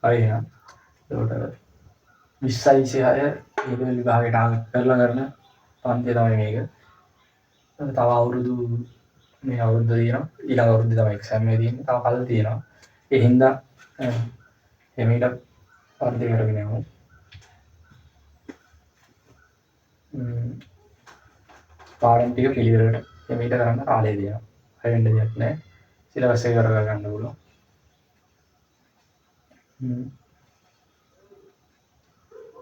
හරි එහෙනම්. එතකොට 20යි 26 ඒ විභාගයට ටාගට් කරලා කරන පන්තිය තමයි මේක. තව අවුරුදු මේ අවුරුද්ද තියෙනවා. ඊළඟ අවුරුද්දේ තමයි එක්සෑම් එක තියෙන්නේ. තව කල් තියෙනවා. ඒ හින්දා එමෙයිට පන්ති කරගෙන යමු. පාඩම් ටික පිළිවෙලට එමෙයිට කරන්න කාලය තියෙනවා. හරි වෙන්න දෙයක් නැහැ. සිලබස් එක කර ගන්න පුළුවන්.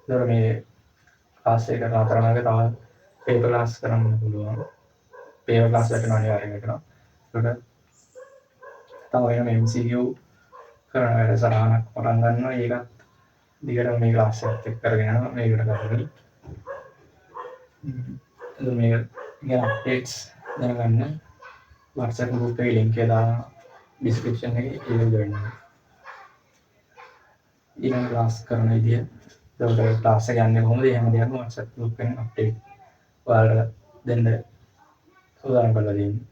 ඒතර මේ ක්ලාස් එක නතරනක තව පේපර් ක්ලාස් කරන්න පුළුවන්. පේපර් ක්ලාස් වලට අනිවාර්යෙන් වෙනවා. ඒකට තව වෙනම MCQ කරන වැඩසටහනක් පටන් ගන්නවා. ඒකත් දිගටම මේ ක්ලාස් එකත් එක්ක කරගෙන යනවා. මේකට කරගෙන. මේක ගැන අප්ඩේට්ස් දැනගන්න WhatsApp group එකේ link එක දානවා description එකේ ඒක join වෙන්න. ඊළඟ ක්ලාස් කරන විදිය ඒකට ක්ලාස් එක යන්නේ කොහොමද? එහෙම දෙයක් WhatsApp group එකෙන් අප්ඩේට් ඔයාලට දෙන්න සූදානම් කරලා දෙන්නේ.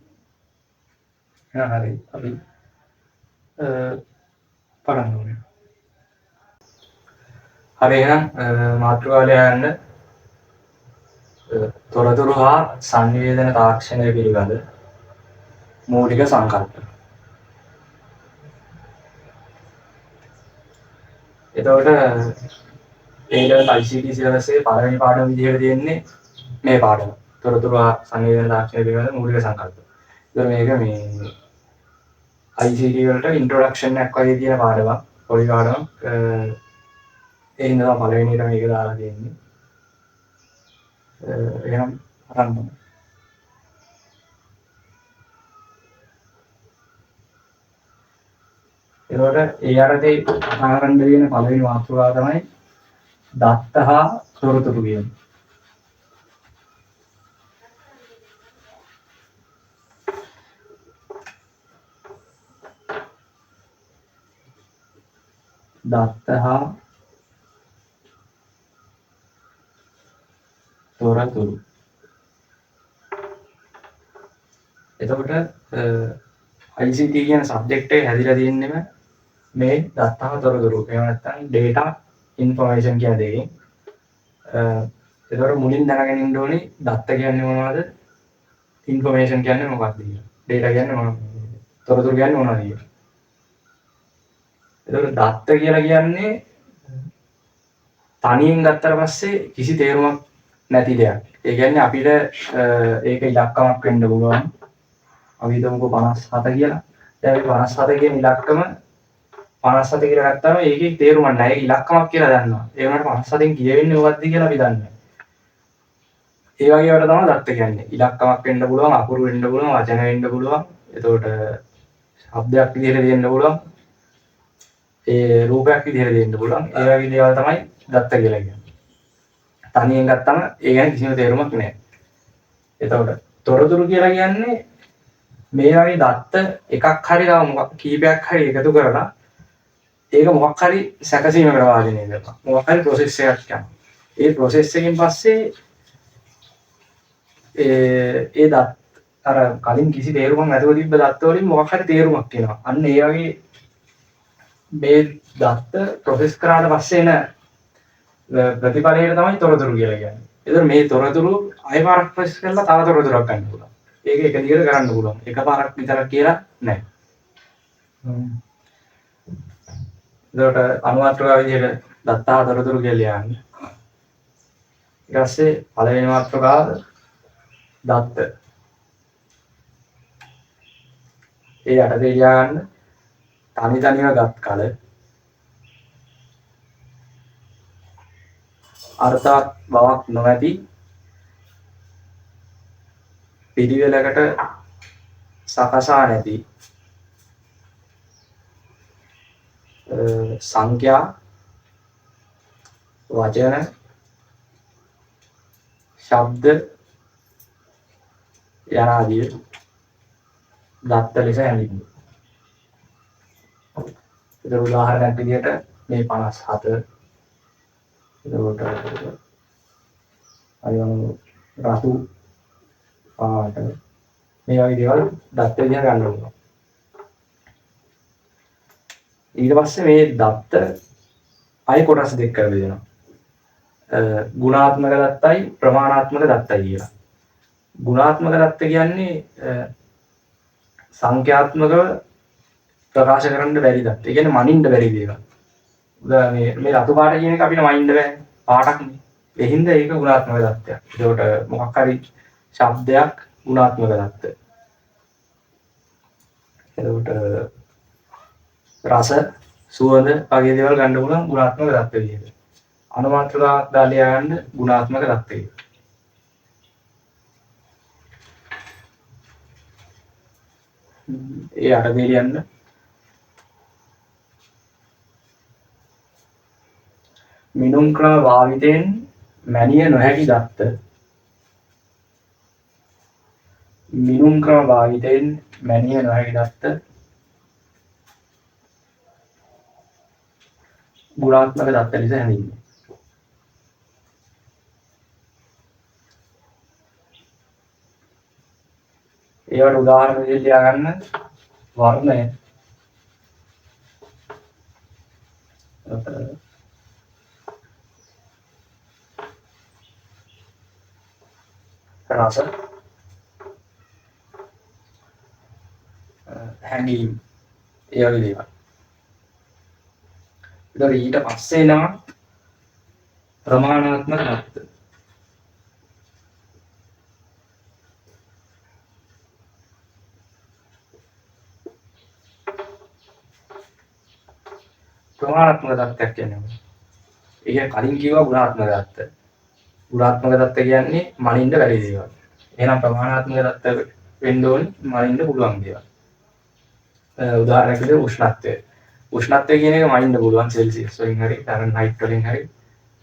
හරි අපි පටන් ගමු. හරි එහෙනම් මාතෘකාව ලියන්න තොරතුරු හා සංවේදන තාක්ෂණය පිළිබඳ මූලික සංකල්ප. එතකොට A-level ICT සිලබස් එකේ පළවෙනි පාඩම විදිහට තියෙන්නේ මේ පාඩම. තොරතුරු හා සංවේදන තාක්ෂණය පිළිබඳ මූලික සංකල්ප. ඒතර මේක මේ ICT වලට ඉන්ට්‍රොඩක්ෂන් එකක් වගේ තියෙන පාඩමක්. පොඩි පාඩමක්. ඒ හින්දා පළවෙනියට මේක දාලා තියෙන්නේ. එහෙනම් අරන් එතකොට ඒ අරදී ආරම්භ වෙන පළවෙනි මාතෘකාව තමයි දත්ත හා තොරතුරු කියන්නේ. දත්ත හා තොරතුරු. එතකොට ICT කියන සබ්ජෙක්ට් එක හැදිලා තියෙන්නේම මේ දත්ත හා තොරතුරු. එහෙම නැත්නම් data information කියන දෙකෙන්. එතකොට මුලින් දැනගෙන ඉන්න ඕනේ දත්ත කියන්නේ මොනවද? information කියන්නේ මොකක්ද කියලා. data කියන්නේ මොනවද? තොරතුරු කියන්නේ මොනවද කියලා. එතකොට දත්ත කියලා කියන්නේ තනියෙන් ගත්තට පස්සේ කිසි තේරුමක් නැති දෙයක්. ඒ කියන්නේ අපිට ඒක ඉලක්කමක් වෙන්න පුළුවන්. අපි හිතමුකෝ 57 කියලා. දැන් අපි 57 කියන ඉලක්කම 57 කියලා ගත්තාම ඒකේ තේරුමක් නැහැ. ඒක ඉලක්කමක් කියලා දන්නවා. ඒ වුණාට 57න් කියවෙන්නේ මොකක්ද කියලා අපි දන්නේ නැහැ. ඒ වගේ ඒවාට තමයි දත්ත කියන්නේ. ඉලක්කමක් වෙන්න පුළුවන්, අකුරු වෙන්න පුළුවන්, වචන වෙන්න පුළුවන්. එතකොට શબ્දයක් විදිහට දෙන්න පුළුවන්. ඒ රූපයක් විදිහට දෙන්න පුළුවන්. ඒ වගේ දේවල් තමයි දත්ත කියලා කියන්නේ. තනියෙන් ගත්තම ඒ ගැන කිසිම තේරුමක් නැහැ. එතකොට තොරතුරු කියලා කියන්නේ මේ වගේ දත්ත එකක් හරි තව මොකක් කීපයක් හරි එකතු කරලා ඒක මොකක් හරි සැකසීමකට වාදිනය කරනවා. මොකක් හරි process එකක් යනවා. ඒ process එකෙන් පස්සේ ඒ දත් අර කලින් කිසි තේරුමක් නැතුව තිබ්බ දත්ත වලින් මොකක් හරි තේරුමක් එනවා. අන්න ඒ වගේ මේ දත්ත process කරාට පස්සේ එන ප්‍රතිඵලයට තමයි තොරතුරු කියලා කියන්නේ. ඒතර මේ තොරතුරු අයපාරක් ප්‍රොසෙස් කරලා තව තොරතුරක් ගන්න පුළුවන්. ඒක එක දිගට කරන්න පුළුවන්. එකපාරක් විතරක් කියලා නැහැ. ඒකට අනුමාත්‍රාව විදිහට දත්තා තොරතුරු කියලා යන්නේ. ඊට පස්සේ පළවෙනි මාත්‍රකාව දත්ත. ඒ යටතේ ලියා ගන්න තනිව ගත් කල අර්ථවත් බවක් නොමැති පිළිවෙලකට සකසා නැති සංඛ්‍යා වචන ශබ්ද යනාදී දත්ත ලෙස හැඳින්වෙනවා. ඒතර උදාහරණයක් විදිහට මේ 57 එතකොට අයම රතු පාට මේ වගේ දේවල් දත්ත විදිහට ගන්න ඕනේ. ඊට පස්සේ මේ දත්ත ආයි කොටස් දෙකකට බෙදෙනවා. ගුණාත්මක දත්තයි ප්‍රමාණාත්මක දත්තයි කියලා. ගුණාත්මක දත්ත කියන්නේ සංඛ්‍යාත්මකව ප්‍රකාශ කරන්න බැරි දත්ත. ඒ කියන්නේ මනින්න බැරි දේවල්. මේ රතු පාට කියන එක අපිට මනින්න බෑ. පාටක්නේ. ඒ හින්දා ඒක ගුණාත්මක දත්තයක්. ඒකට මොකක් හරි ශබ්දයක් ගුණාත්මක දත්ත. එතකොට රස, සුවඳ වගේ දේවල් ගන්න පුළුවන් ගුණාත්මක දත්ත විදිහට. අනුමාත්‍රතාවක් දාලා ගන්න ගුණාත්මක දත්ත කියලා. ඒ අට දෙලියන්න මිනුම් ක්‍රම භාවිතයෙන් මැනිය නොහැකි දත්ත. මිනුම් ක්‍රම භාවිතයෙන් මැනිය නොහැකි දත්ත ගුණාත්මක දත්ත ලෙස හැඳින්වේ. ඒවට උදාහරණ විදිහට ලියා ගන්න වර්ණය, රස, හැඟීම්, ඒ වගේ දේවල්. ඒතකොට ඊට පස්සේ නම් ප්‍රමාණාත්මක දත්ත. ප්‍රමාණාත්මක දත්තයක් කියන්නේ මොකක්ද? ඒක කලින් කිව්වා ගුණාත්මක දත්ත. ගුණාත්මක දත්ත කියන්නේ මනින්න බැරි දේවල්. එහෙනම් ප්‍රමාණාත්මක දත්ත වෙන්න ඕනේ මනින්න පුළුවන් දේවල්. උදාහරණයක් විදිහට උෂ්ණත්වය. උෂ්ණත්වය කියන එක මනින්න පුළුවන් සෙල්සියස් වලින් හරි, ෆැරන්හයිට් වලින් හරි,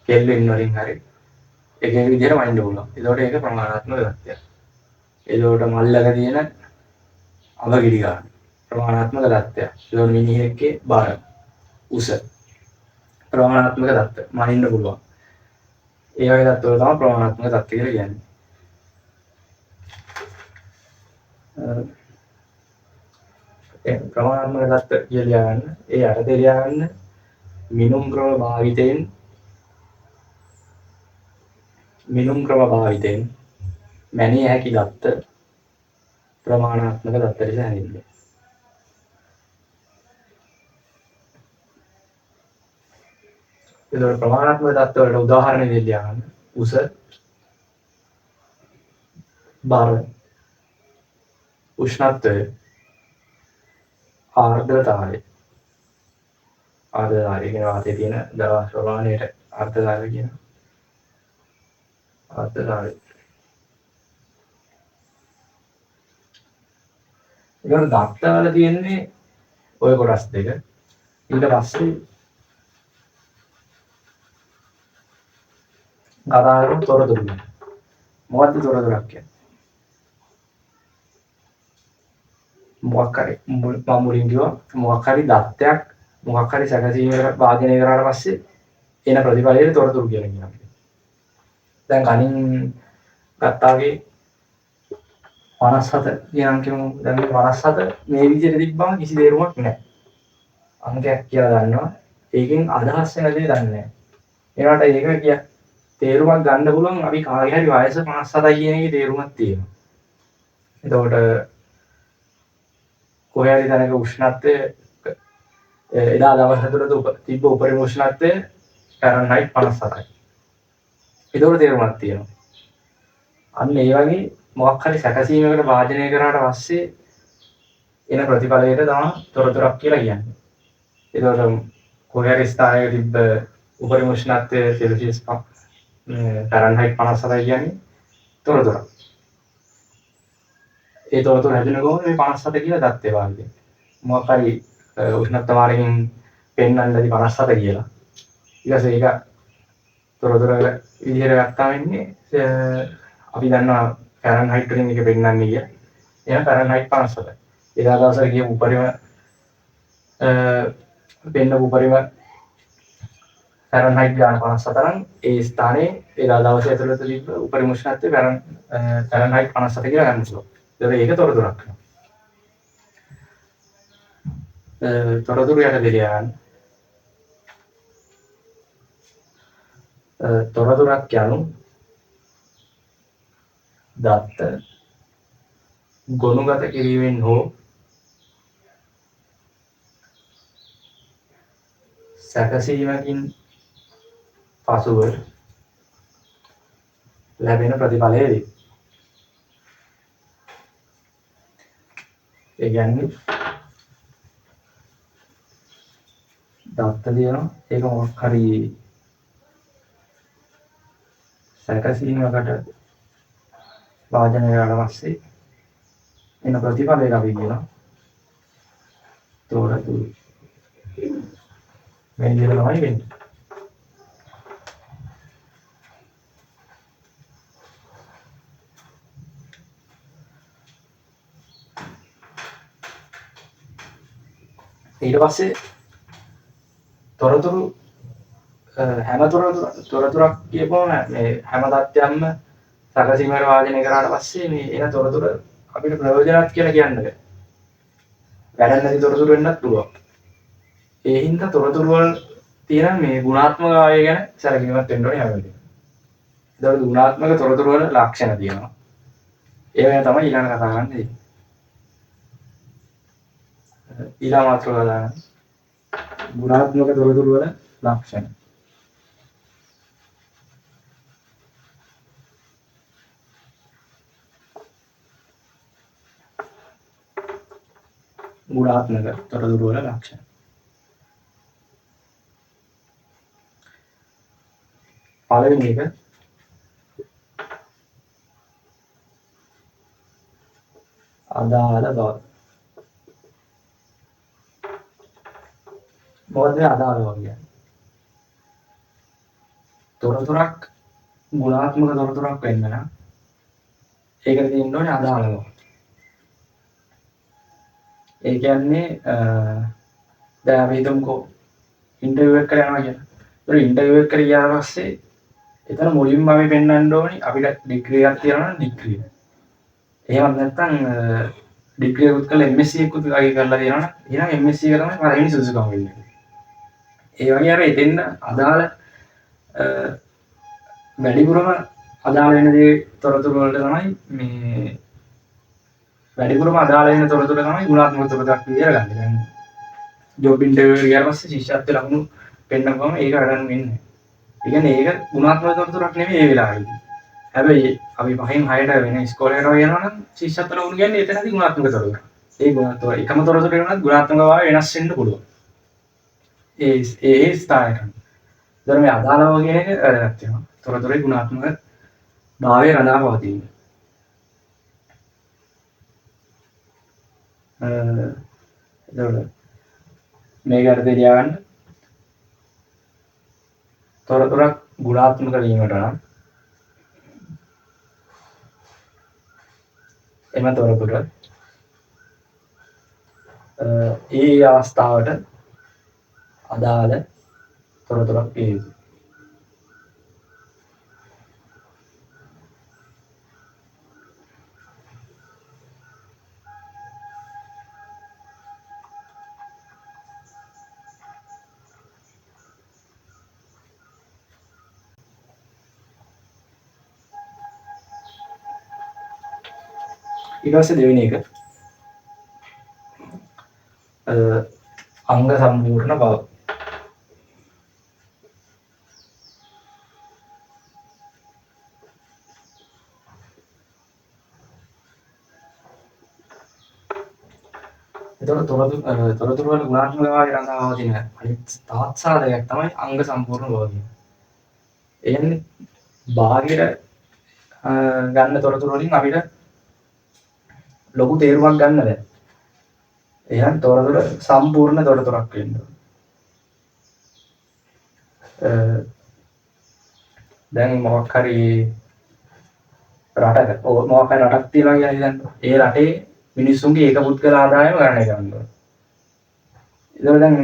කෙල්වින් වලින් හරි. එක එක විදිහට මනින්න පුළුවන්. ඒකට ඒක ප්‍රමාණාත්මක දත්තයක්. ඒකට මල්ලක තියෙන අවගිරි ගන්න ප්‍රමාණාත්මක දත්තයක්. ඒකට මිනිහෙක්ගේ බර, උස ප්‍රමාණාත්මක දත්ත මනින්න පුළුවන්. ඒ වගේ දත්තවල තමයි ප්‍රමාණාත්මක දත්ත කියලා කියන්නේ. ප්‍රමාණාත්මක දත්ත කියලා ගන්න. ඒ අර්ථය ලියා ගන්න. මිනුම් ක්‍රම භාවිතයෙන් මැනිය හැකි දත්ත ප්‍රමාණාත්මක දත්ත ලෙස හැඳින්වේ. ඒතකොට ප්‍රමාණාත්මක දත්ත වලට උදාහරණ විදිහට ලියා ගන්න. උස, බර, උෂ්ණත්වය, ආර්ද්‍රතාවය. ආර්ද්‍රතාවය කියන වාතයේ තියෙන ද්‍රව ප්‍රමාණයට ආර්ද්‍රතාවය කියනවා. ආර්ද්‍රතාවය. ඒකට දත්තවල තියෙන්නේ ওই කොටස් දෙක. ඊට පස්සේ කතා කරමු තොරතුරු ගැන. මොකද්ද තොරතුරක් කියන්නේ? මොකක් හරි මම මුලින් කිව්වා මොකක් හරි දත්තයක් මොකක් හරි සැකසීමකට වාදනය කරාට පස්සේ එන ප්‍රතිඵලයට තොරතුරු කියලා කියනවා. දැන් කලින් ගත්තාගේ 57 කියන කියමු. දැන් මේ 57 මේ විදිහට තිබ්බම කිසි තේරුමක් නැහැ. අංකයක් කියලා ගන්නවා. ඒකෙන් අදහස් වෙන දේ දන්නේ නැහැ. ඒකට ඒක කිය තේරුමක් ගන්න පුළුවන් අපි කාගේ හරි වයස 57යි කියන එකේ තේරුමක් තියෙනවා. එතකොට කොහේ හරි තැනක උෂ්ණත්වය එදා දවස් තුළ තිබ්බ උපරිම උෂ්ණත්වය ෆැරන්හයිට් 57යි. ඒතකොට තේරුමක් තියෙනවා. අන්න ඒ වගේ මොකක් හරි සැකසීමකට වාදනය කරාට පස්සේ එන ප්‍රතිඵලයට තමයි තොරතුරක් කියලා කියන්නේ. ඒතකොට කොහේ හරි ස්ථානයක තිබ්බ උපරිම උෂ්ණත්වය සෙල්සියස් ෆැරන්හයිට් 57යි කියන්නේ තොරතුරක්. ඒ තොරතුරු හැදෙන කොහොමද මේ 57 කියලා දත්තේ වාගේ. මොකක් හරි උෂ්ණත්ව මාර්ගයෙන් පෙන්වන්න ලැබි 57 කියලා. ඊට පස්සේ ඒක තොරතුරු විදිහට ගත්තාම ඉන්නේ අපි දන්නවා ෆැරන්හයිට් වලින් එක පෙන්වන්නේ කිය. එහෙනම් ෆැරන්හයිට් 57. එදා දවසට ගිය උපරිම පෙන්නපු උපරිම ෆැරන්හයිට් ගාන 57 නම් ඒ ස්ථානයේ එදා දවසේ ඇතුළත තිබ්බ උපරිම උෂ්ණත්වය ෆැරන්හයිට් 57 කියලා ගන්න පුළුවන්. ඒක තොරතුරක්. තොරතුරු යට දෙලියා ගන්න. තොරතුරක් යනු දත්ත ගොනුගත කිරීමෙන් හෝ සැකසීමකින් පසුව ලැබෙන ප්‍රතිඵලය වේ. ඒ කියන්නේ දත්ත දිනන ඒක මොකක් හරි සැකසීමකට වාදනය කරලා පස්සේ එන ප්‍රතිඵලයක් අපි කියනවා තොරතුරු. මේ විදිහට තමයි වෙන්නේ. ඊට පස්සේ තොරතුරු හැම තොරතුරක් කියපුවම මේ හැම තත්ත්වයක්ම සැකසීමකට වාදනය කරාට පස්සේ මේ එන තොරතුර අපිට ප්‍රයෝජනවත් කියලා කියන්න බෑ. වැඩක් නැති තොරතුරු වෙන්නත් පුළුවන්. ඒ හින්දා තොරතුරු වල තියෙන මේ ගුණාත්මකතාවය ගැන සැලකිලිමත් වෙන්න ඕනේ හැම වෙලේම. ඒතකොට ගුණාත්මක තොරතුරු වල ලක්ෂණ තියෙනවා. ඒ වෙන තමයි ඊළඟ කතා කරන්නේ. ඊළඟ මාතෘකාව දාන්න. ගුණාත්මක තොරතුරු වල ලක්ෂණ. ගුණාත්මක තොරතුරු වල ලක්ෂණ. පළවෙනි එක අදාළ බව. මොකද අදාළ බව කියන්නේ? තොරතුරක් ගුණාත්මක තොරතුරක් වෙන්න නම් ඒකට තියෙන්න ඕනේ අදාළ බව. ඒ කියන්නේ දැන් අපි හිතමුකෝ ඉන්ටර්විව් එකකට යනවා කියලා. ඒතර ඉන්ටර්විව් එකට ගියාට පස්සේ එතන මුලින්ම අපි පෙන්වන්න ඕනේ අපිට ඩිග්‍රී එකක් තියෙනවා නම් ඩිග්‍රී. එහෙම නැත්නම් ඩිග්‍රී එකත් කරලා MSc එකත් වගේ කරලා තියෙනවා නම් එහෙනම් MSc එක තමයි පළවෙනි සුදුසුකම වෙන්නේ. ඒ වගේ අර එතෙන් අදාළ වැඩිපුරම අදාළ වෙන දේ තොරතුරු වලට තමයි මේ වැඩිපුරම අදාළ වෙන තොරතුරු තමයි ගුණාත්මක තොරතුරක් විදියට ගන්න. දැන් ජොබ් ඉන්ටර්විව් එකට ගියාට පස්සේ ශිෂ්‍යත්ව ලකුණු පෙන්නපුවම ඒක අරන් වෙන්නේ. ඒ කියන්නේ ඒක ගුණාත්මක තොරතුරක් නෙමෙයි ඒ වෙලාවේදී. හැබැයි අපි 5න් 6ට වෙන ඉස්කෝලේකට යනවා නම් ශිෂ්‍යත්ව ලකුණු කියන්නේ එතනදී ගුණාත්මක තොරතුර. ඒ ගුණාත්මක එකම තොරතුර වෙනත් ගුණාත්මක භාවය වෙනස් වෙන්න පුළුවන්. ඒ ස්ථායකම්. ඒතර මේ අදාළව කියන එක වැදගත් වෙනවා. තොරතුරේ ගුණාත්මක භාවය රඳා පවතින. එතකොට මේක අර්ථය තියාගන්න. තොරතුරක් ගුණාත්මක වීමට නම් එම තොරතුර ඒ අවස්ථාවට අදාළ තොරතුරක් විය යුතුයි. ඊට පස්සේ දෙවෙනි එක අංග සම්පූර්ණ බව. එතකොට තොරතුරු වල ගුණාත්මක භාවය රඳා පවතින අනිත් තවත් සාධකයක් තමයි අංග සම්පූර්ණ බව කියන්නේ. ඒ කියන්නේ බාහිර ගන්න තොරතුරු වලින් අපිට ලොකු තේරුමක් ගන්න බෑ. එහෙනම් තොරතුර සම්පූර්ණ තොරතුරක් වෙන්න ඕන. දැන් මොකක් හරි රටක මොකක් හරි රටක් තියෙනවා කියලා හිතන්න. ඒ රටේ මිනිස්සුන්ගේ ඒක පුද්ගල ආදායම ගණනය කරනවා. ඒතකොට දැන්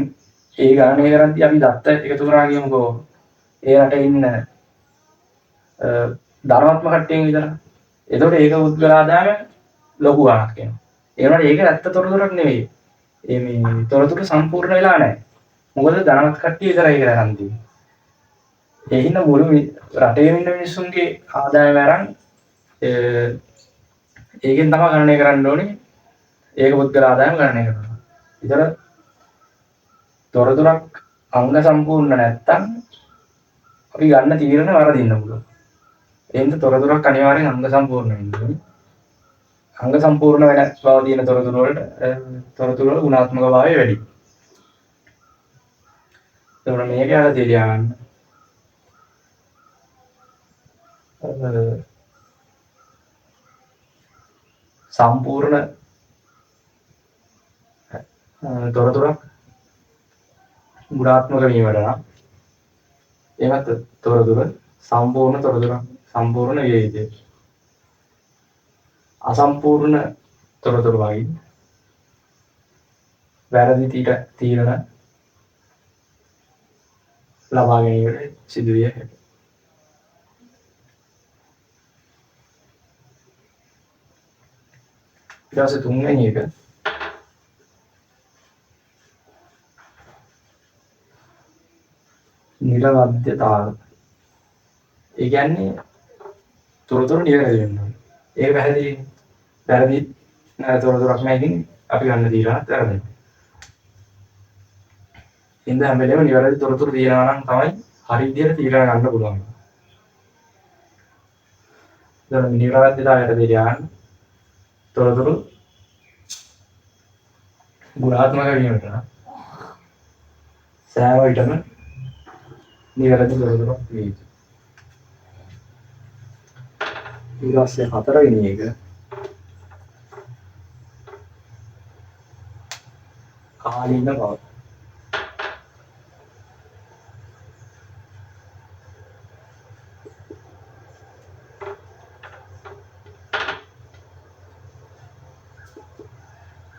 ඒ ගණනය කරද්දී අපි දත්ත එකතු කරා කියමුකෝ. ඒ රටේ ඉන්න ධර්මාත්මක කට්ටියන් විතර. ඒතකොට ඒක පුද්ගල ආදායම ලොකු ගණනක් එනවා. ඒ වුණාට ඒක ඇත්ත තොරතුරක් නෙවෙයි. මේ තොරතුරු සම්පූර්ණ වෙලා නැහැ. මොකද ධනවත් කට්ටිය විතරයි ඒක ගන්න තියෙන්නේ. ඒ හින්දා මුළු රටේ ඉන්න මිනිස්සුන්ගේ ආදායම අරන් ඒකෙන් තමයි ගණනය කරන්න ඕනේ. ඒක පුද්ගල ආදායම ගණනය කරනවා. ඒතර තොරතුරක් අංග සම්පූර්ණ නැත්තම් අපි ගන්න තීරණ වරදින්න පුළුවන්. ඒ හින්දා තොරතුරක් අනිවාර්යෙන් අංග සම්පූර්ණ වෙන්න ඕනේ. අංග සම්පූර්ණ වෙන බව තියෙන තොරතුරු වල ගුණාත්මක භාවය වැඩි. එතකොට මේක යාලා තියලා ගන්න සම්පූර්ණ තොරතුරක් ගුණාත්මක වීමට නම් එමත් තොරතුර සම්පූර්ණ විය යුතුයි. අසම්පූර්ණ තොරතුරු වගේ වැරදි තීරණ ලබා ගැනීමට සිදුවිය හැකියි. ඊට පස්සේ තුන්වෙනි එක නිර්වද්‍යතාව. ඒ කියන්නේ තොරතුරු නිවැරදි වෙන්න ඕනේ. ඒක පැහැදිලි. වැරදි තොරතුරක් නැහැ ඉතින් අපි ගන්න තීරණත් වැරදි. ඉතින් හැම වෙලේම නිවැරදි තොරතුරු තියෙනවා නම් තමයි හරි විදියට තීරණ ගන්න පුළුවන්. දැන් නිර්වද්‍යතාවයට දෙවියන් තොරතුරු ගුණාත්මක වීමට සෑම විටම නිවැරදි තොරතුරක් තියෙයි. ඊට පස්සේ හතරවෙනි එක කාලීන බව.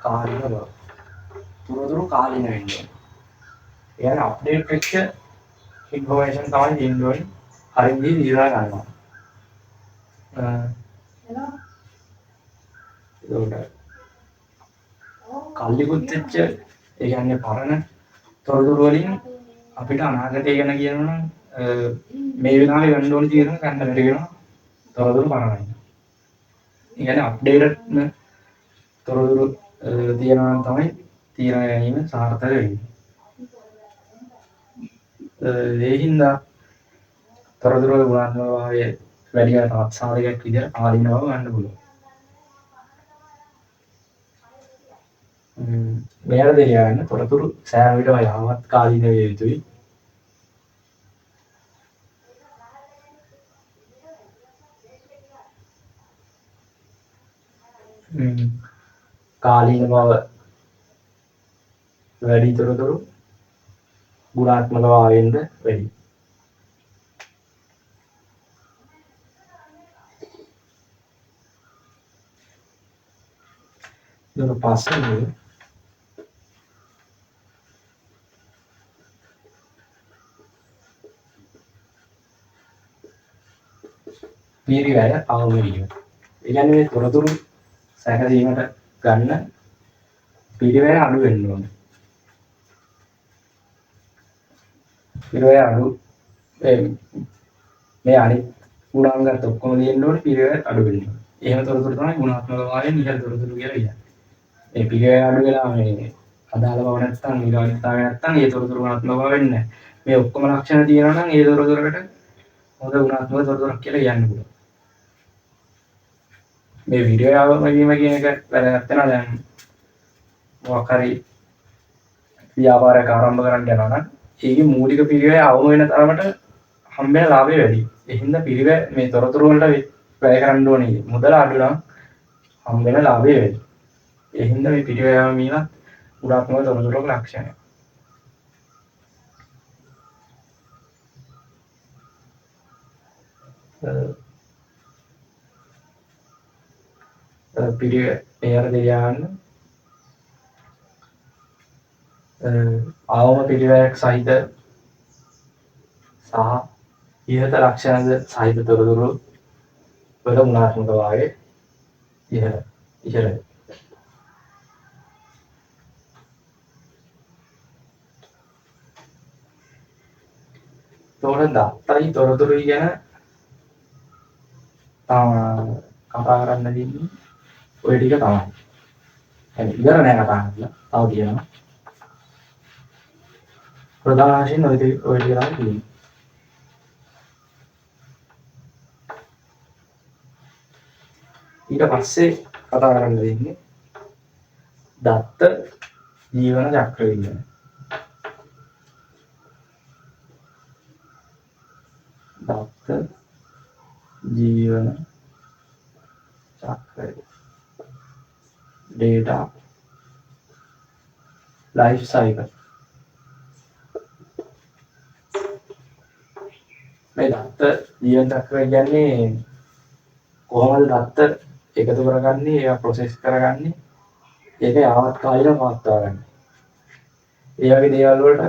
කාලීන බව. තොරතුරු කාලීන වෙන්න ඕනේ. ඒ කියන්නේ අප්ඩේට් වෙච්ච ඉන්ෆෝමේෂන් තමයි දෙන්න ඕනේ. හරි විදිහට ඉරලා ගන්නවා. ඒකට කල්ලිකුත් වෙච්ච ඒ කියන්නේ පරණ තොරතුරු වලින් අපිට අනාගතය ගැන කියනවා නම් මේ වෙලාවේ ගන්න ඕනේ තීරණ ගන්න බැරි වෙනවා. තොරතුරු පරණයි. ඒ කියන්නේ අප්ඩේටඩ් තොරතුරු තියෙනවා නම් තමයි තීරණ ගැනීම සාර්ථක වෙන්නේ. ඒ හින්දා තොරතුරු ගුණාත්මක භාවය වැඩි වෙන තවත් සාධකයක් විදිහට කාලීන බව ගන්න පුළුවන්. මෙයාට දෙන්න තොරතුරු සෑම විටම යහමත් කාලීන විය යුතුයි. කාලීන බව වැඩි තොරතුරු ගුණාත්මක භාවයෙන්ද වැඩි. ඊට පස්සේ පිරිවැය අවම වීම. ඒ කියන්නේ මේ තොරතුරු සැකසීමට ගන්න පිරිවැය අඩු වෙන්න ඕනේ. පිරිවැය අඩු මේ අනිත් ගුණාංගات ඔක්කොම දෙන්න ඕනේ පිරිවැය අඩු වෙන්න ඕනේ. එහෙම තොරතුරු තමයි ගුණාත්මක භාවයෙන් ඉහළ තොරතුරු කියලා කියන්නේ. මේ පිරිවැය අඩු වෙලා මේ අදාළ බව නැත්නම් නිරවද්‍යතාවය නැත්නම් ඒ තොරතුරු ගුණාත්මක බව වෙන්නේ නැහැ. මේ ඔක්කොම ලක්ෂණ තියෙනවා නම් ඒ තොරතුරකට හොඳ ගුණාත්මක තොරතුරක් කියලා කියන්න පුළුවන්. මේ වීඩියෝ ආවම වීම කියන එක වැදගත් වෙනවා. දැන් මොකක් හරි ව්‍යාපාරයක් ආරම්භ කරන්න යනවා නම් ඒකේ මූලික පිරිවැය අවම වෙන තරමට හම්බෙන ලාභය වැඩි. ඒ හින්දා පිරිවැය මේ තොරතුරු වලට වැය කරන්න ඕනේ. මුදල අඩු නම් හම්බෙන ලාභය වැඩි. ඒ හින්දා මේ පිරිවැය අවම වීම ගුණාත්මක තොරතුරක ලක්ෂණය. පිරිවැය දෙයයන් අවම පිරිවැයක් සහිත සහ ඉහත ලක්ෂණද සහිත තොරතුරු වල ගුණාත්මක භාවය ඉහළයි. එතකොට දත්තයි තොරතුරුයි ගැන කතා කරන්න තියෙන්නේ ඔය ටික තමයි. يعني ඉවර නෑ කතා කරලා. තව කියනවා. ප්‍රධාන වශයෙන් ඔය ටික තමයි තියෙන්නේ. ඊට පස්සේ කතා කරන්න තියෙන්නේ දත්ත ජීවන චක්‍රය ගැන. දත්ත ජීවන චක්‍රය. data life cycle. මේ දත්ත ජීවන චක්‍රය කියන්නේ කොහොමද දත්ත එකතු කරගන්නේ, ඒවා ප්‍රොසෙස් කරගන්නේ, ඒක යාවත්කාලිනව පවත්වා ගන්න. ඒ වගේ දේවල් වලට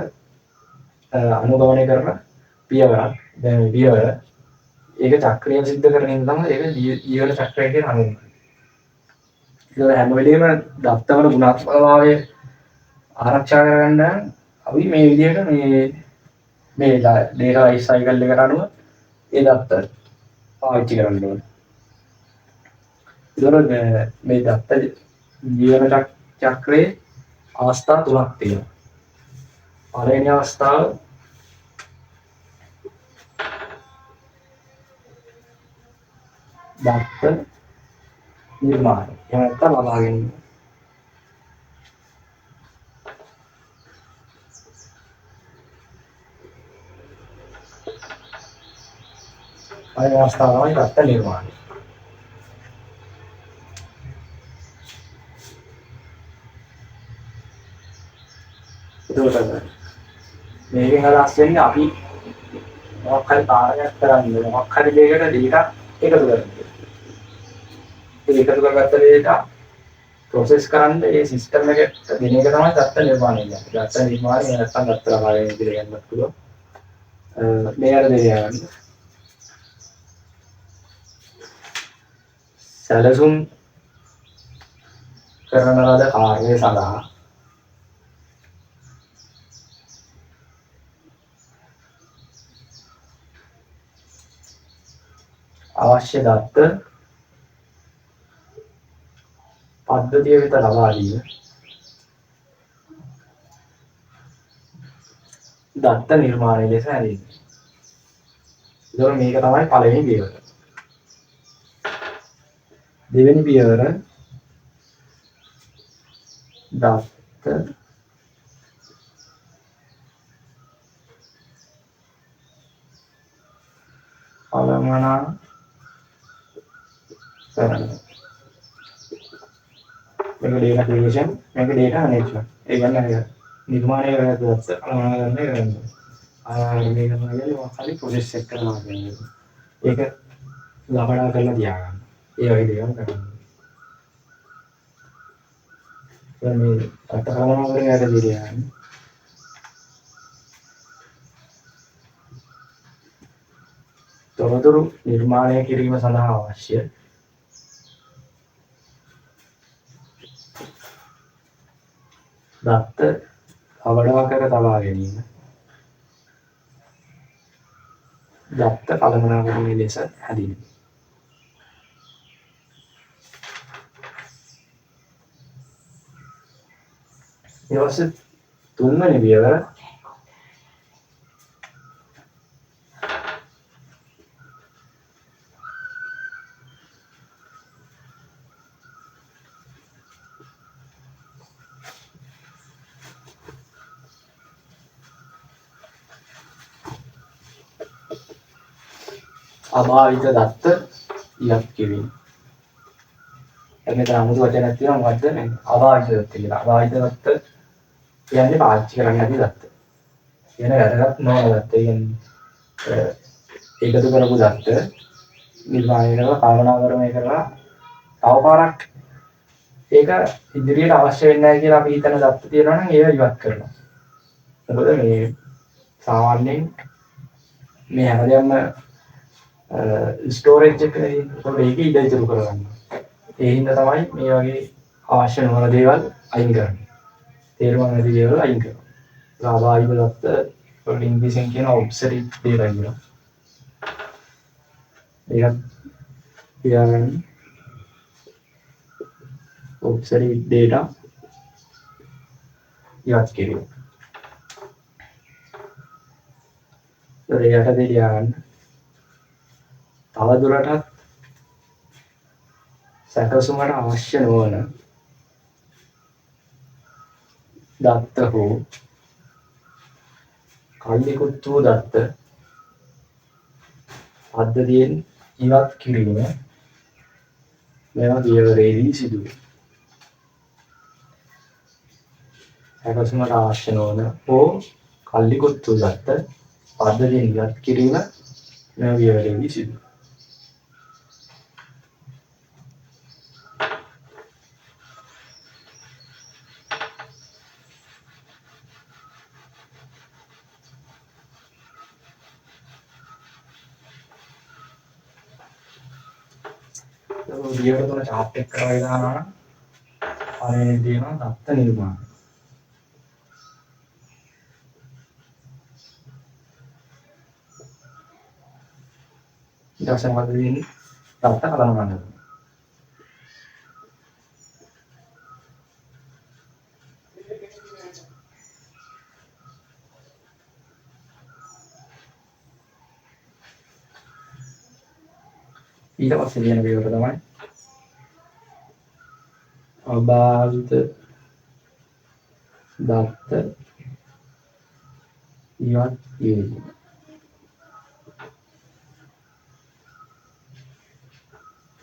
අනුගමනය කරන පියවරක්. දැන් මේ පියවර ඒක චක්‍රීය සිද්ධ කරගෙන තමයි ඒක ජීවන චක්‍රය කියන හඳුන්වන්නේ. ඒක හැම වෙලෙම දත්තවල ගුණාත්මකභාවය ආරක්ෂා කරගන්න අපි මේ විදිහට මේ data life cycle එකට අනුව ඒ දත්ත පාවිච්චි කරන්න ඕනේ. ඒතකොට මේ දත්ත ජීවන චක්‍රයේ අවස්ථා තුනක් තියෙනවා. පළවෙනි අවස්ථාව දත්ත නිර්මාණය. එහෙම නැත්නම් ලබා ගැනීම. පළවෙනි අවස්ථාව තමයි දත්ත නිර්මාණය. ඒකවල මේකෙන් අදහස් වෙන්නේ අපි මොකක් හරි කාර්යයක් කරන්නේ මොකක් හරි දෙයකට data එකතු කරනවා. ඒ එකතු කරගත්ත data process කරන්න ඒ system එකට දෙන එක තමයි දත්ත නිර්මාණය කියන්නේ. දත්ත නිර්මාණය නැත්නම් දත්ත ලබා ගැනීම කියලා කියන්නත් පුළුවන්. මේ අර දෙය ගන්න. සැලසුම් කරන ලද කාර්යය සඳහා අවශ්‍ය දත්ත පද්ධතිය වෙත ලබා දීම දත්ත නිර්මාණය ලෙස හැඳින්වෙනවා. ඒතකොට මේක තමයි පළවෙනි පියවර. දෙවෙනි පියවර දත්ත අලමනා මේක data creation, මේක data management. ඒ කියන්නේ නිර්මාණය කරගත්ත දත්ත අලමනා කරන්න මේක තමයි හරි process එක කරනවා කියන්නේ. ඒක ලබනා කරලා තියාගන්න. ඒ වගේ දේවල් කරන්න. දැන් මේ අටකරනවා කරගෙන යද්දී කියන්නේ තොරතුරු නිර්මාණය කිරීම සඳහා අවශ්‍ය දත්ත අවඩා කර තබා ගැනීම දත්ත කළමනාකරණය ලෙස හැඳින්වේ. ඊට පස්සේ තුන්වෙනි පියවර අභාවිත දත්ත ඉවත් කිරීම. එතන අමුතු වචනයක් තියෙනවා මොකද්ද මේ අභාවිත දත්ත කියලා. අභාවිත දත්ත කියන්නේ පාවිච්චි කරන්න නැති දත්ත. කියන වැදගත් නොවන දත්ත. කියන්නේ ඒකතු කරපු දත්ත නිර්මාණය කරලා කළමනාකරණය කරලා තව පාරක් ඒක ඉදිරියට අවශ්‍ය වෙන්නේ නැහැ කියලා අපි හිතන දත්ත තියෙනවා නම් ඒව ඉවත් කරනවා. මොකද මේ සාමාන්‍යයෙන් මේ හැමදේම ස්ටෝරේජ් එකේ ඒක ඉඳ ඉතුරු කරගන්න. ඒ හින්දා තමයි මේ වගේ අවශ්‍ය නොවන දේවල් අයින් කරන්නේ. තේරුම් නැති දේවල් අයින් කරනවා. අභාවිත දත්ත ඒකට ඉංග්‍රීසියෙන් කියන ඔබ්සෙරිට් data කියලා. ඒකත් තියාගන්න. ඔබ්සෙරිට් data ඉවත් කිරීම. ඒකට තියාගන්න. තවදුරටත් සැකසුමට අවශ්‍ය නොවන දත්ත හෝ කල්ලිකුත් වූ දත්ත පද්ධතියෙන් ඉවත් කිරීම මෙම පියවරේදී සිදුවේ. සැකසුමට අවශ්‍ය නොවන හෝ කල්ලිකුත් වූ දත්ත පද්ධතියෙන් ඉවත් කිරීම මෙම පියවරේදී සිදුවේ. විදියට තුන chart එක කරලා දානවා නම් අනේ තියෙනවා දත්ත නිර්මාණ. ඊට පස්සේ මොකද වෙන්නේ? දත්ත කලන ගන්නවා. ඊට පස්සේ කියන පියවර තමයි අබාධිත දත්ත ඉවත් කිරීම.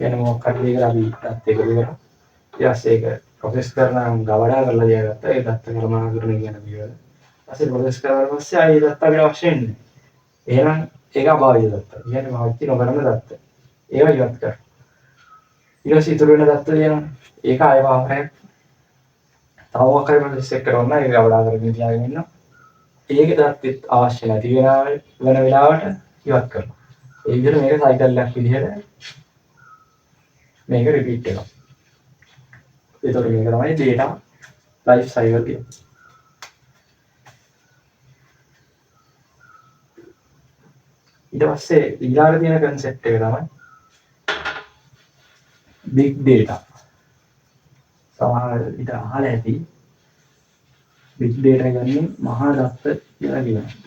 කියන්නේ මොකක් හරි දෙයකට අපි දත්ත එකතු කරා. ඊට පස්සේ ඒක ප්‍රොසෙස් කරන ගවඩා කරලා තියාගත්තා. ඒ දත්ත කළමනාකරණය කියන පියවර. ඊපස්සේ ප්‍රොසෙස් කරලා පස්සේ ආයේ දත්ත අපිට අවශ්‍ය වෙන්නේ. එහෙනම් ඒක අබාධිත දත්ත. කියන්නේ පාවිච්චි නොකරන දත්ත. ඒවා ඉවත් කරා. ඊට පස්සේ ඉතුරු වෙන දත්ත තියෙනවා. ඒක ආයෙ වාහනයක් තව මොකක් හරි ප්‍රොසෙස් එක කරනවා ඒක ගවඩා කරගෙන තියාගෙන ඉන්නවා. ඒක දත්තෙත් අවශ්‍ය නැති වෙන වෙලාවට ඉවත් කරනවා. ඒ විදිහට මේක සයිකල් එකක් විදිහට මේක රිපීට් වෙනවා. ඒතකොට මේක තමයි data life cycle කියන්නේ. ඊට පස්සේ ඊළඟට තියෙන concept එක තමයි big data. සමහර විට අහලා ඇති big data කියන්නේ මහා දත්ත කියලා කියනවා.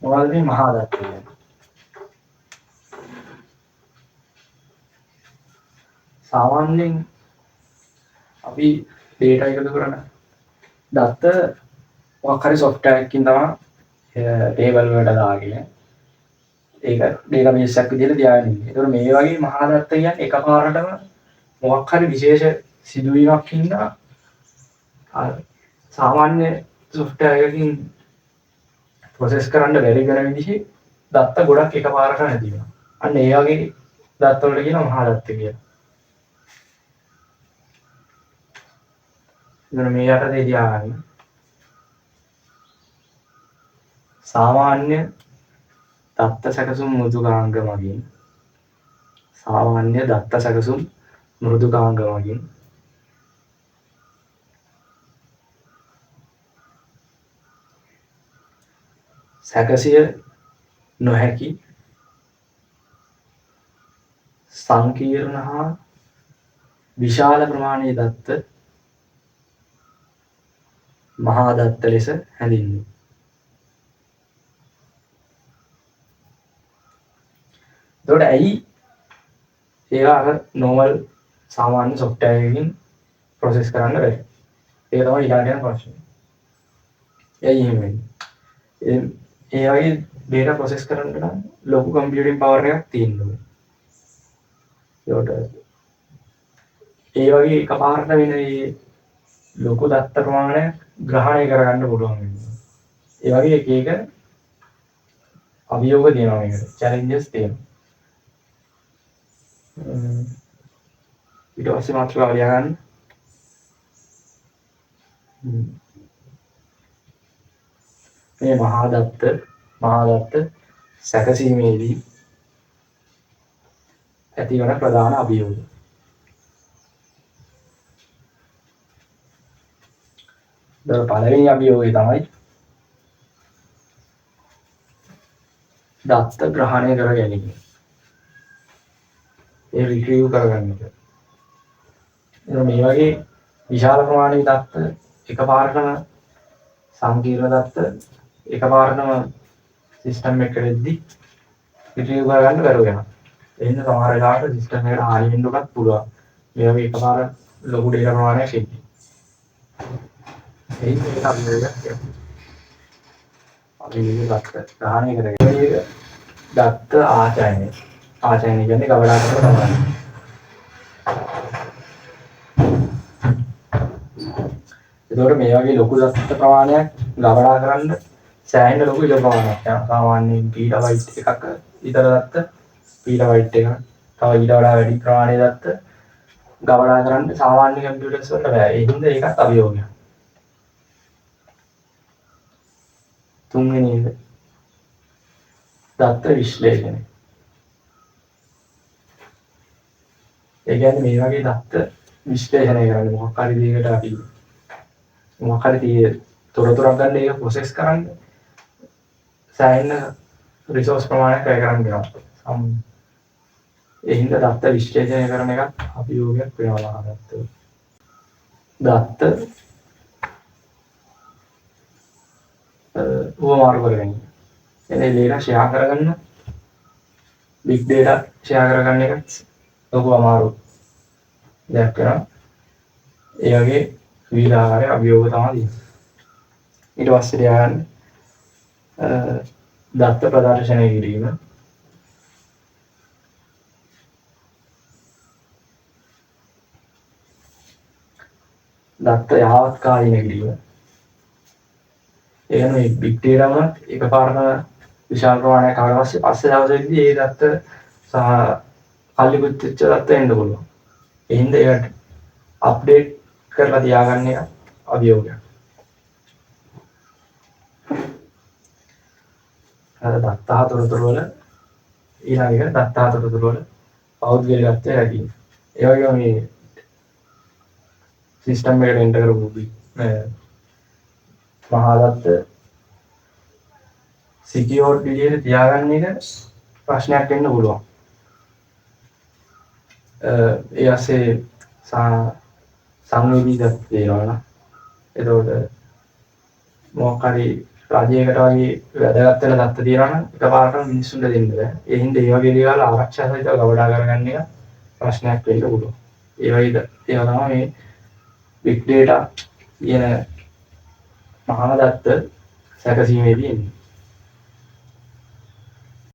මොකද මේ මහා දත්ත කියන්නේ? සාමාන්‍යයෙන් අපි data එකතු කරන දත්ත මොකක් හරි software එකකින් තමයි table වලට දාගෙන ඒක database එකක් විදිහට තියාගෙන ඉන්නේ. ඒතකොට මේ වගේ මහා දත්ත කියන්නේ එකපාරටම මොකක් හරි විශේෂ සිදුවීමක් හින්දා සාමාන්‍ය software එකකින් process කරන්න බැරි වෙන විදිහේ දත්ත ගොඩක් එකපාරට නැති වෙනවා. අන්න ඒ වගේ දත්ත වලට කියනවා මහා දත්ත කියලා. ඉතින් මේ යටතේ තියාගන්න. සාමාන්‍ය දත්ත සැකසුම් මෘදුකාංග මගින් සාමාන්‍ය දත්ත සැකසුම් මෘදුකාංග මගින් සැකසිය නොහැකි සංකීර්ණ හා විශාල ප්‍රමාණයේ දත්ත මහා දත්ත ලෙස හැඳින්වේ. එතකොට ඇයි ඒවා අර normal සාමාන්‍ය software එකකින් process කරන්න බැරි? ඒක තමයි ඊළඟට යන ප්‍රශ්නේ. ඇයි එහෙම වෙන්නේ? ඒ වගේ data process කරන්න නම් ලොකු computing power එකක් තියෙන්න ඕනේ. ඒකට ඒ වගේ එකපාරට වෙන මේ ලොකු දත්ත ප්‍රමාණයක් ග්‍රහණය කරගන්න පුළුවන් වෙනවා. ඒ වගේ එක එක අභියෝග තියෙනවා මේකට. challenges තියෙනවා. ඊට පස්සේ මාතෘකාව ලියා ගන්න. මේ මහා දත්ත සැකසීමේදී ඇතිවන ප්‍රධාන අභියෝග. පළවෙනි අභියෝගය තමයි දත්ත ග්‍රහණය කර ගැනීම. ඒ රිට්‍රීව් කරගන්න එක. මේ වගේ විශාල ප්‍රමාණයේ දත්ත එකපාරටම සංකීර්ණ දත්ත එකපාරටම සිස්ටම් එකට එද්දි රිට්‍රීව් කරගන්න බැරුව යනවා. ඒ හින්දා සමහර වෙලාවට සිස්ටම් එකට හානි වෙන්න උනත් පුළුවන්. මේ වගේ එකපාර ලොකු ඩේටා ප්‍රමාණයක් එද්දි. ඒ හින්දා ඒක අපි මේ දත්ත ග්‍රහණය කරගෙන දත්ත ආචයනය කියන්නේ ගබඩා කරන තමයි. එතකොට මේ වගේ ලොකු දත්ත ප්‍රමාණයක් ගබඩා කරන්න සෑහෙන ලොකු ඉඩ ප්‍රමාණයක් යනවා. සාමාන්‍යයෙන් පීටාබයිට් එකක විතර දත්ත පීටාබයිට් එක තව ඊට වඩා වැඩි ප්‍රමාණයක් දත්ත ගබඩා කරන්න සාමාන්‍ය කම්පියුටර්ස් වලට බෑ. ඒ හින්දා ඒකත් අභියෝගයක්. තුන්වෙනි එක දත්ත විශ්ලේෂණය. ඒ කියන්නේ මේ වගේ දත්ත විශ්ලේෂණය කරන්න මොකක් හරි දෙයකට අපි මොකක් හරි තොරතුරක් ගන්න ඒක ප්‍රොසෙස් කරන්න සෑහෙන රිසෝස් ප්‍රමාණයක් වැය කරන්න වෙනවා. ඒ හින්දා දත්ත විශ්ලේෂණය කරන එකත් අභියෝගයක් වෙනවා. දත්ත උවමාරු කරගන්න. එනේ data ෂෙයා කරගන්න big data ෂෙයා කරගන්න එකත් ලොකු අමාරු දෙයක් වෙනවා. ඒ වගේ විවිධ ආකාරයේ අභියෝග තමයි තියෙන්නේ. ඊට පස්සේ තියාගන්න දත්ත ප්‍රදර්ශනය කිරීම. දත්ත යහපත් කාලීන කිරීම. ඒ කියන්නේ මේ big data වල එකපාරම විශාල ප්‍රමාණයක් ආවට පස්සේ දවසේදී ඒ දත්ත සහ කල්ලිකුත් වෙච්ච දත්ත එන්න පුළුවන්. ඒ හින්දා ඒකට අප්ඩේට් කරලා තියාගන්න එක අභියෝගයක්. අර දත්ත හතරතුරු වල ඊළඟ එක දත්ත හතරතුරු වල පෞද්ගලිකත්වය රැකීම. ඒ වගේම මේ සිස්ටම් එකට එන්ටර් කරපු මහා දත්ත සිකියෝර්ඩ් විදිහට තියාගන්න එක ප්‍රශ්නයක් වෙන්න පුළුවන්. ඒ ASේ සංවේදී දත්ත තියෙනවා නම් එතකොට මොකක් හරි රජයකට වගේ වැදගත් වෙන දත්ත තියෙනවා නම් එකපාරටම මිනිස්සුන්ට දෙන්න බෑ. ඒ හින්දා ඒ වගේ දේවල් ආරක්ෂා සහිතව ගබඩා කරගන්න එක ප්‍රශ්නයක් වෙන්න පුළුවන්. ඒ වගේ ඒවා තමයි මේ big data කියන මහා දත්ත සැකසීමේදී එන්නේ.